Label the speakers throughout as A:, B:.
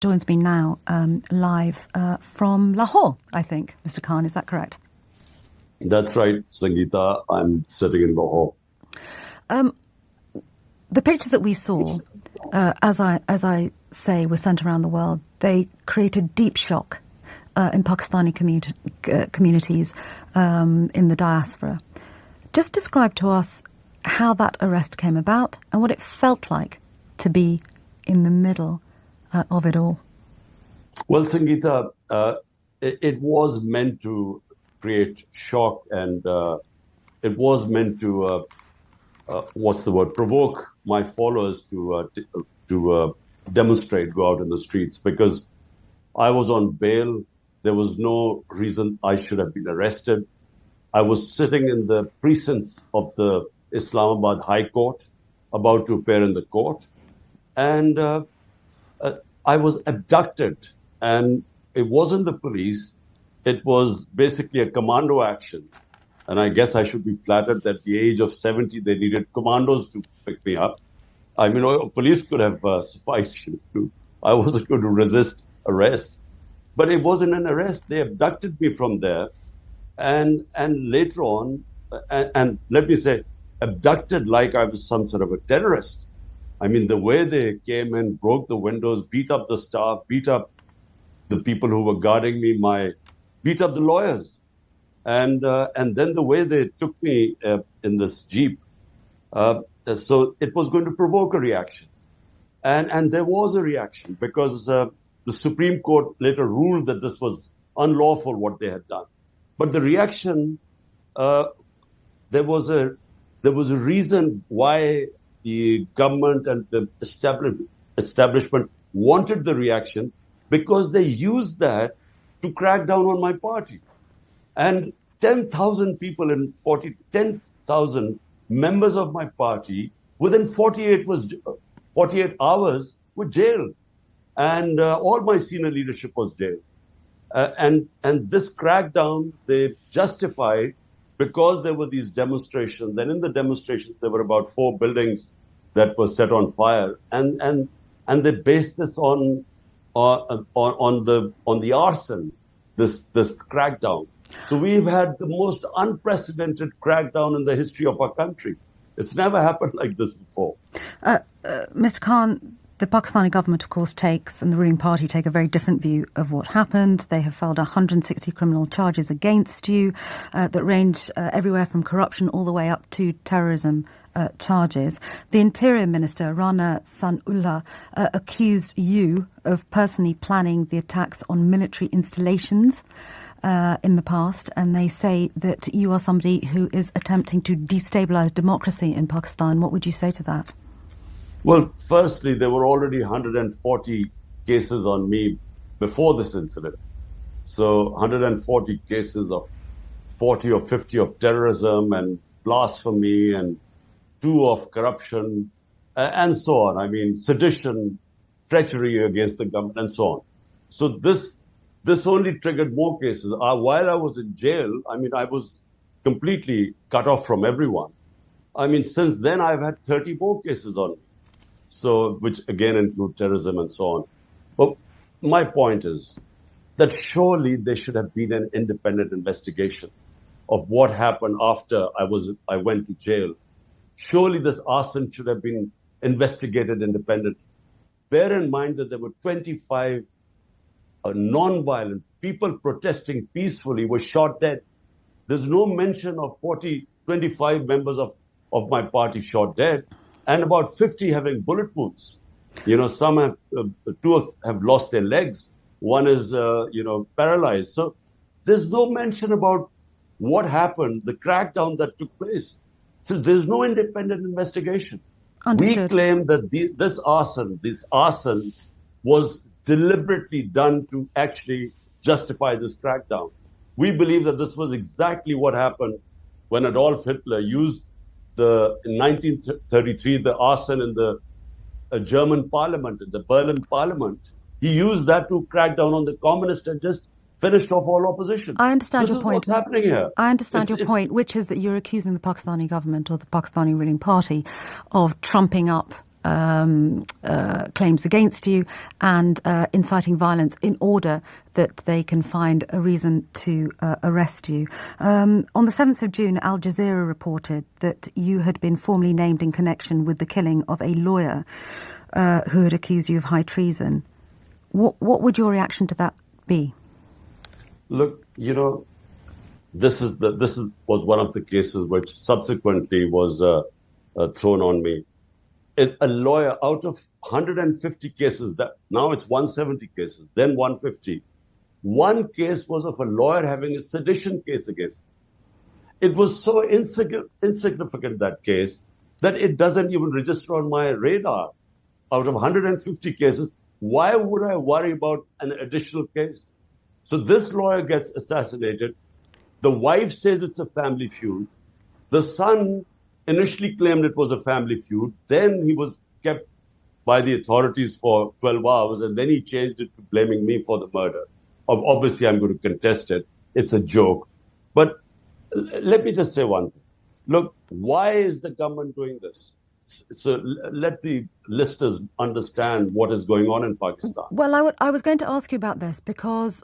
A: joins me now live from Lahore, I think. Mr. Khan, is that correct?
B: That's right, Sangita. I'm sitting in Lahore.
A: The pictures that we saw, as I say, were sent around the world. They created deep shock in Pakistani communities in the diaspora. Just describe to us how that arrest came about and what it felt like to be in the middle of it all.
B: Well, Sangita, it was meant to create shock, and it was meant to, provoke my followers to demonstrate, go out in the streets, because I was on bail. There was no reason I should have been arrested. I was sitting in the precincts of the Islamabad High Court, about to appear in the court, and I was abducted. And it wasn't the police. It was basically a commando action. And I guess I should be flattered that at the age of 70, they needed commandos to pick me up. I mean, police could have sufficed. I wasn't going to resist arrest. But it wasn't an arrest. They abducted me from there. And later on, and let me say, abducted like I was some sort of a terrorist. I mean, the way they came in, broke the windows, beat up the staff, beat up the people who were guarding me, beat up the lawyers. And then the way they took me in this Jeep, so it was going to provoke a reaction. And there was a reaction because the Supreme Court later ruled that this was unlawful, what they had done. But the reaction, there was a reason why the government and the establishment wanted the reaction, because they used that to crack down on my party. And 10,000 people in 10,000 members of my party within 48 hours were jailed. And all my senior leadership was jailed. And this crackdown, they justified because there were these demonstrations. And in the demonstrations, there were about 4 buildings that were set on fire. And they based this on the arson, this crackdown. So we've had the most unprecedented crackdown in the history of our country. It's never happened like this before.
A: Mr. Khan, the Pakistani government, of course, and the ruling party take a very different view of what happened. They have filed 160 criminal charges against you that range everywhere from corruption all the way up to terrorism charges. The Interior Minister, Rana Sanullah, accused you of personally planning the attacks on military installations in the past, and they say that you are somebody who is attempting to destabilize democracy in Pakistan. What would you say to that?
B: Well, firstly, there were already 140 cases on me before this incident. So 140 cases of 40 or 50 of terrorism and blasphemy and 2 of corruption and so on. I mean, sedition, treachery against the government and so on. So this only triggered more cases. While I was in jail, I mean, I was completely cut off from everyone. I mean, since then, I've had 30 more cases on me. So, which again include terrorism and so on. But my point is that surely there should have been an independent investigation of what happened after I went to jail. Surely this arson should have been investigated independently. Bear in mind that there were 25 non-violent people protesting peacefully were shot dead. There's no mention of 25 members of my party shot dead, and about 50 having bullet wounds. Some have, 2 have lost their legs. One is, paralyzed. So there's no mention about what happened, the crackdown that took place. So there's no independent investigation.
A: Understood.
B: We claim that this arson was deliberately done to actually justify this crackdown. We believe that this was exactly what happened when Adolf Hitler used in 1933, the arson in the German parliament, in the Berlin parliament. He used that to crack down on the communists and just finished off all opposition.
A: I understand your point.
B: This is what's happening here.
A: I understand your point, which is that you're accusing the Pakistani government or the Pakistani ruling party of trumping up claims against you and inciting violence in order that they can find a reason to arrest you. On the 7th of June, Al Jazeera reported that you had been formally named in connection with the killing of a lawyer who had accused you of high treason. What would your reaction to that be?
B: Look, this was one of the cases which subsequently was thrown on me. A lawyer out of 150 cases, that now it's 170 cases, then 150. One case was of a lawyer having a sedition case against me. It was so insignificant, that case, that it doesn't even register on my radar. Out of 150 cases, why would I worry about an additional case? So this lawyer gets assassinated. The wife says it's a family feud. The son initially claimed it was a family feud. Then he was kept by the authorities for 12 hours, and then he changed it to blaming me for the murder. Obviously, I'm going to contest it. It's a joke. But let me just say one thing. Look, why is the government doing this? So let the listeners understand what is going on in Pakistan.
A: Well, I was going to ask you about this because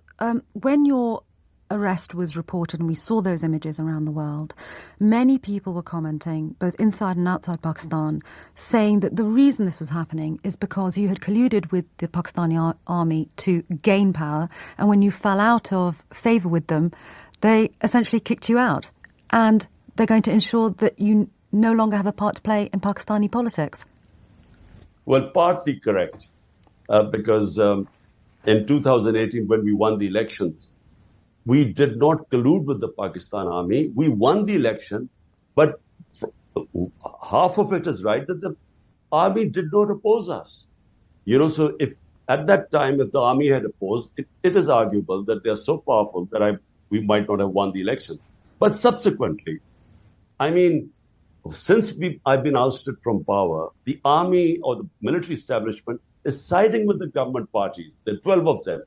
A: when your arrest was reported and we saw those images around the world, many people were commenting, both inside and outside Pakistan, saying that the reason this was happening is because you had colluded with the Pakistani army to gain power, and when you fell out of favour with them, they essentially kicked you out. And they're going to ensure that you no longer have a part to play in Pakistani politics.
B: Well, partly correct, because in 2018, when we won the elections, we did not collude with the Pakistan army. We won the election, but half of it is right that the army did not oppose us. So if at that time, if the army had opposed, it is arguable that they are so powerful that we might not have won the elections. But subsequently, since I've been ousted from power, the army or the military establishment is siding with the government parties. There are 12 of them.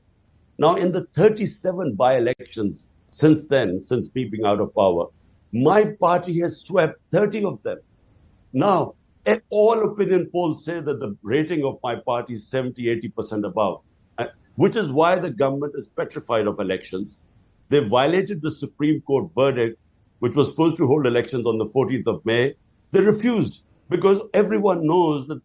B: Now, in the 37 by-elections since then, since me being out of power, my party has swept 30 of them. Now, all opinion polls say that the rating of my party is 70-80% above, which is why the government is petrified of elections. They violated the Supreme Court verdict, which was supposed to hold elections on the 14th of May. They refused because everyone knows that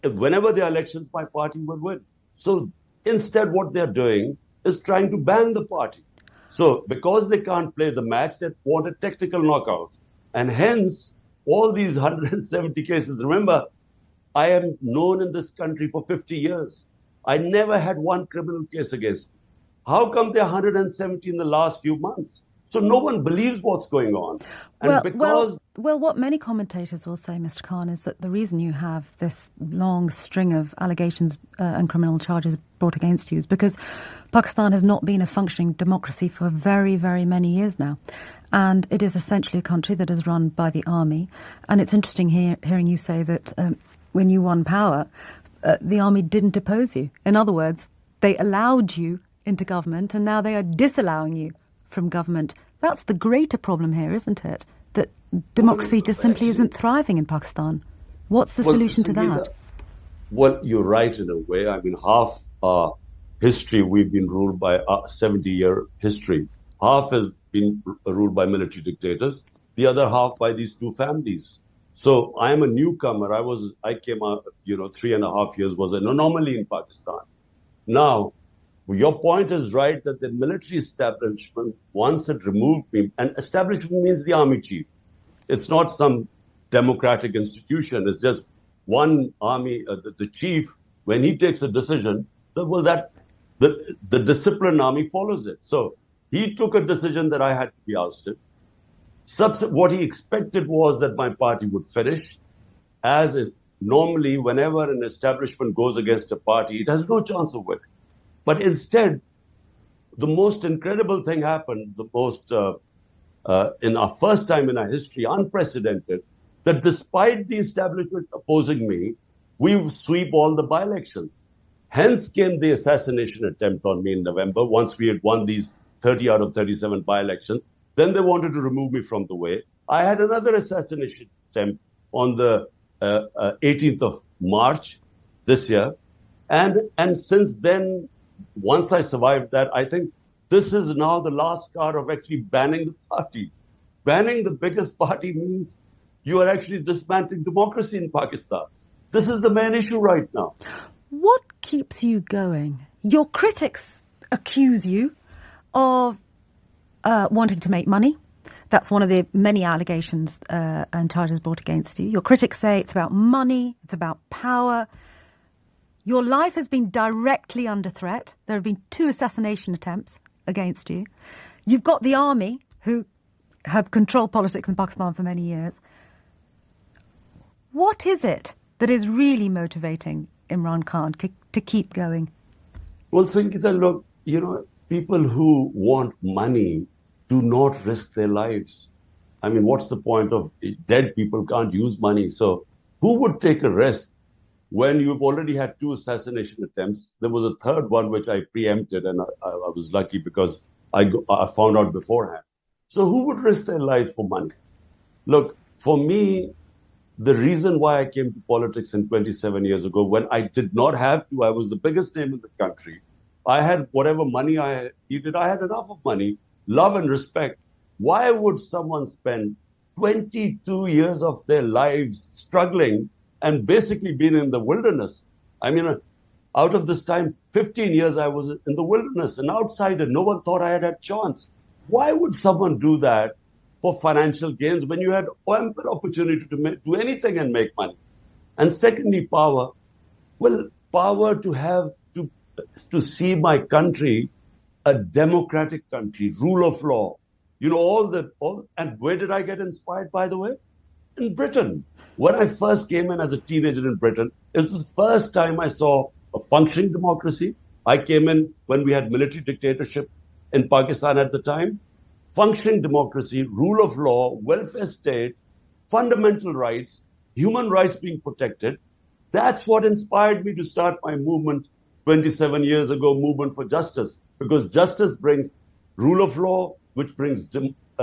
B: whenever there are elections, my party will win. So instead, what they're doing is trying to ban the party. So because they can't play the match, they want a technical knockout. And hence, all these 170 cases. Remember, I am known in this country for 50 years. I never had one criminal case against me. How come there are 170 in the last few months? So no one believes what's going on. And
A: well, what many commentators will say, Mr. Khan, is that the reason you have this long string of allegations and criminal charges brought against you is because Pakistan has not been a functioning democracy for very, very many years now. And it is essentially a country that is run by the army. And it's interesting hearing you say that when you won power, the army didn't oppose you. In other words, they allowed you into government, and now they are disallowing you from government. That's the greater problem here, isn't it? That democracy just simply isn't thriving in Pakistan. What's the solution to that?
B: Well, you're right in a way. Half our history, we've been ruled by a 70-year history. Half has been ruled by military dictators. The other half by these two families. So I am a newcomer. I came out, 3.5 years was an anomaly in Pakistan. Now, your point is right that the military establishment, once it removed me, and establishment means the army chief. It's not some democratic institution. It's just one army, the chief, when he takes a decision, the disciplined army follows it. So he took a decision that I had to be ousted. What he expected was that my party would finish, as is normally whenever an establishment goes against a party, it has no chance of winning. But instead, the most incredible thing happened, in our first time in our history, unprecedented, that despite the establishment opposing me, we sweep all the by-elections. Hence came the assassination attempt on me in November, once we had won these 30 out of 37 by-elections. Then they wanted to remove me from the way. I had another assassination attempt on the 18th of March this year. And since then, once I survived that, I think this is now the last card of actually banning the party. Banning the biggest party means you are actually dismantling democracy in Pakistan. This is the main issue right now.
A: What keeps you going? Your critics accuse you of wanting to make money. That's one of the many allegations and charges brought against you. Your critics say it's about money, it's about power. Your life has been directly under threat. There have been 2 assassination attempts against you. You've got the army, who have controlled politics in Pakistan for many years. What is it that is really motivating Imran Khan to keep going?
B: Well, Sangita, look, people who want money do not risk their lives. I mean, what's the point of dead people can't use money? So who would take a risk when you've already had 2 assassination attempts? There was a third one which I preempted, and I was lucky because I found out beforehand. So who would risk their life for money? Look, for me, the reason why I came to politics in 27 years ago, when I did not have to, I was the biggest name in the country. I had whatever money I needed. I had enough of money, love and respect. Why would someone spend 22 years of their lives struggling and basically being in the wilderness? I mean, out of this time, 15 years I was in the wilderness, an outsider. No one thought I had a chance. Why would someone do that for financial gains when you had ample opportunity to do anything and make money? And secondly, power. Well, power to have to see my country a democratic country, rule of law. And where did I get inspired, by the way? In Britain. When I first came in as a teenager in Britain, it was the first time I saw a functioning democracy. I came in when we had military dictatorship in Pakistan at the time. Functioning democracy, rule of law, welfare state, fundamental rights, human rights being protected. That's what inspired me to start my movement 27 years ago, movement for justice, because justice brings rule of law, which brings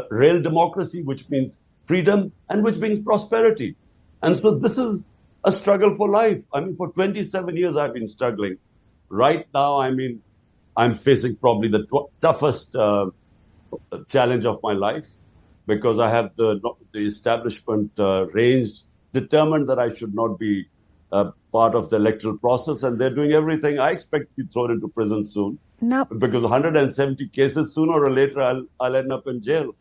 B: real democracy, which means freedom, and which brings prosperity. And so this is a struggle for life. I mean, for 27 years, I've been struggling. Right now, I'm facing probably the toughest challenge of my life, because I have the establishment ranged, determined that I should not be part of the electoral process, and they're doing everything. I expect to be thrown into prison soon.
A: No.
B: Because 170 cases, sooner or later, I'll end up in jail.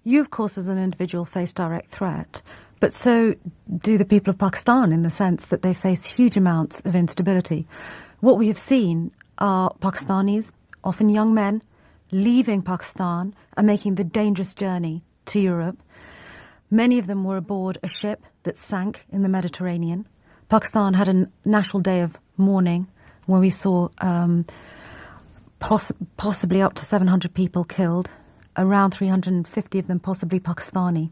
A: You, of course, as an individual, face direct threat, but so do the people of Pakistan, in the sense that they face huge amounts of instability. What we have seen are Pakistanis, often young men, leaving Pakistan and making the dangerous journey to Europe. Many of them were aboard a ship that sank in the Mediterranean. Pakistan had a national day of mourning when we saw possibly up to 700 people killed, around 350 of them possibly Pakistani.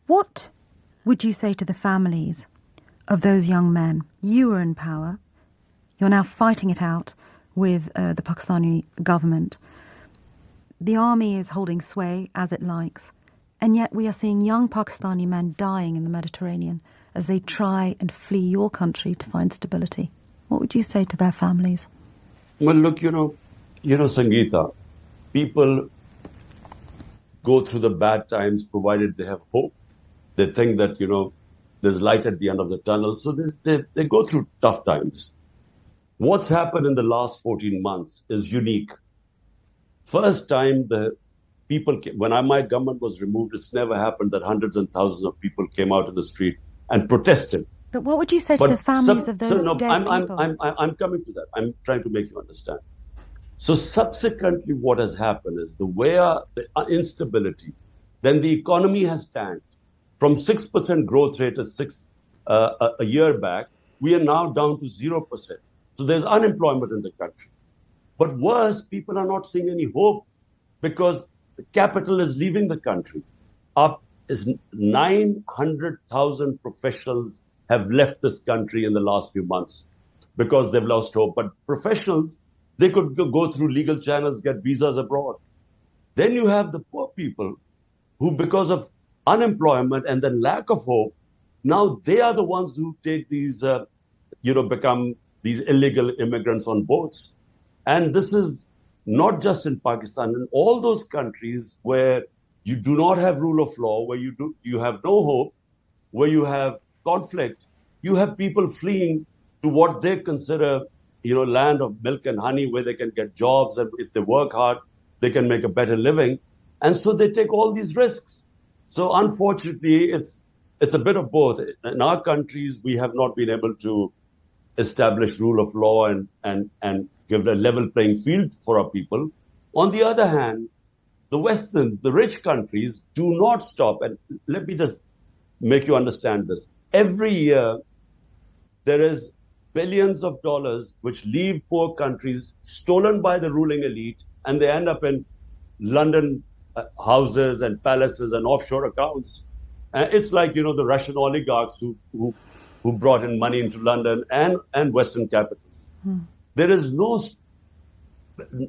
A: What would you say to the families of those young men? You were in power. You're now fighting it out with the Pakistani government. The army is holding sway as it likes. And yet we are seeing young Pakistani men dying in the Mediterranean as they try and flee your country to find stability. What would you say to their families?
B: Well, look, Sangita, people go through the bad times provided they have hope. They think that, there's light at the end of the tunnel. So they go through tough times. What's happened in the last 14 months is unique. First time when my government was removed, it's never happened that hundreds and thousands of people came out in the street and protested.
A: But what would you say to the families of those dead people?
B: I'm coming to that. I'm trying to make you understand. So subsequently, what has happened is the instability, then the economy has tanked. From 6% growth rate a year back, we are now down to 0%. So there's unemployment in the country. But worse, people are not seeing any hope because the capital is leaving the country. Up is 900,000 professionals have left this country in the last few months because they've lost hope. But professionals, they could go through legal channels, get visas abroad. Then you have the poor people who, because of unemployment and then lack of hope, now they are the ones who take these, become these illegal immigrants on boats. And this is not just in Pakistan, in all those countries where you do not have rule of law, where you have no hope, where you have conflict, you have people fleeing to what they consider, land of milk and honey, where they can get jobs, and if they work hard, they can make a better living. And so they take all these risks. So unfortunately, it's a bit of both. In our countries, we have not been able to establish rule of law and give a level playing field for our people. On the other hand, the rich countries do not stop. And let me just make you understand this. Every year, there is billions of dollars which leave poor countries stolen by the ruling elite, and they end up in London houses and palaces and offshore accounts. It's like, the Russian oligarchs who brought in money into London and Western capitals. There is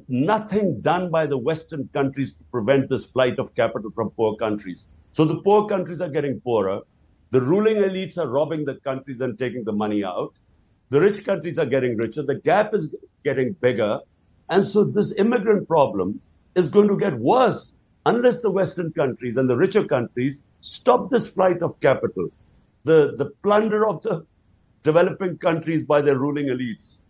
B: nothing done by the Western countries to prevent this flight of capital from poor countries. So the poor countries are getting poorer. The ruling elites are robbing the countries and taking the money out. The rich countries are getting richer. The gap is getting bigger. And so this immigrant problem is going to get worse unless the Western countries and the richer countries stop this flight of capital, the plunder of the developing countries by their ruling elites.